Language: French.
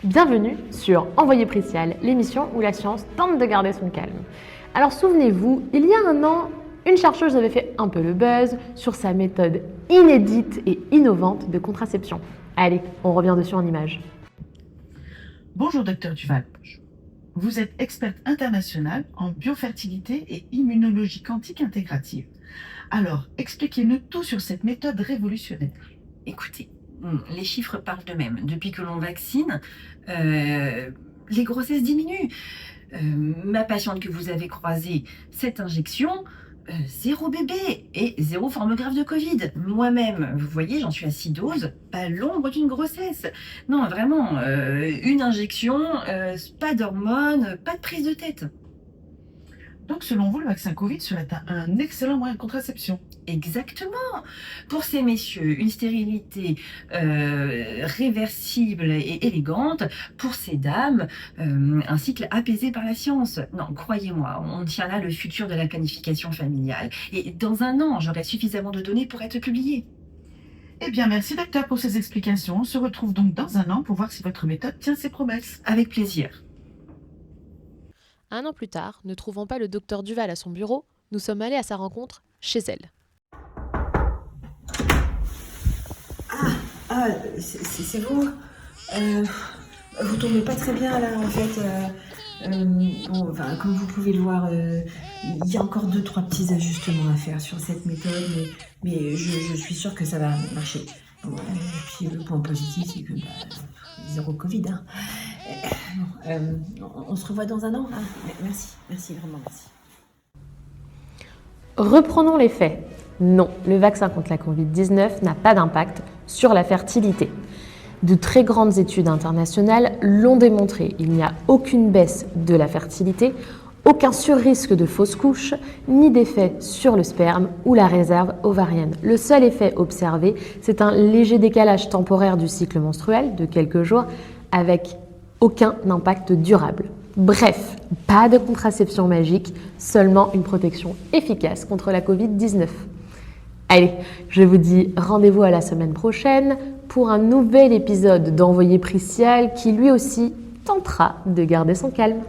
Bienvenue sur Envoyé Priscial, l'émission où la science tente de garder son calme. Alors souvenez-vous, il y a un an, une chercheuse avait fait un peu le buzz sur sa méthode inédite et innovante de contraception. Allez, on revient dessus en images. Bonjour docteur Duval. Vous êtes experte internationale en biofertilité et immunologie quantique intégrative. Alors, expliquez-nous tout sur cette méthode révolutionnaire. Écoutez, les chiffres parlent d'eux-mêmes. Depuis que l'on vaccine, les grossesses diminuent. Ma patiente que vous avez croisée, cette injection, 0 bébé et 0 forme grave de Covid. Moi-même, vous voyez, j'en suis à 6 doses, pas l'ombre d'une grossesse. Non, vraiment, une injection, pas d'hormones, pas de prise de tête. Donc, selon vous, le vaccin Covid serait un excellent moyen de contraception. Exactement. Pour ces messieurs, une stérilité réversible et élégante. Pour ces dames, un cycle apaisé par la science. Non, croyez-moi, on tient là le futur de la planification familiale. Et dans un an, j'aurai suffisamment de données pour être publiée. Eh bien, merci docteur pour ces explications. On se retrouve donc dans un an pour voir si votre méthode tient ses promesses. Avec plaisir. Un an plus tard, ne trouvant pas le docteur Duval à son bureau, nous sommes allés à sa rencontre chez elle. C'est vous. Vous tombez pas très bien là en fait. Comme vous pouvez le voir, il y a encore 2-3 petits ajustements à faire sur cette méthode, mais je suis sûre que ça va marcher. Bon, et puis le point positif, c'est que zéro Covid. Hein. On se revoit dans un an. Hein. Merci, vraiment merci. Reprenons les faits. Non, le vaccin contre la Covid-19 n'a pas d'impact sur la fertilité. De très grandes études internationales l'ont démontré. Il n'y a aucune baisse de la fertilité, aucun surrisque de fausse couche, ni d'effet sur le sperme ou la réserve ovarienne. Le seul effet observé, c'est un léger décalage temporaire du cycle menstruel de quelques jours avec aucun impact durable. Bref, pas de contraception magique, seulement une protection efficace contre la Covid-19. Allez, je vous dis rendez-vous à la semaine prochaine pour un nouvel épisode d'Envoyé Priscial qui lui aussi tentera de garder son calme.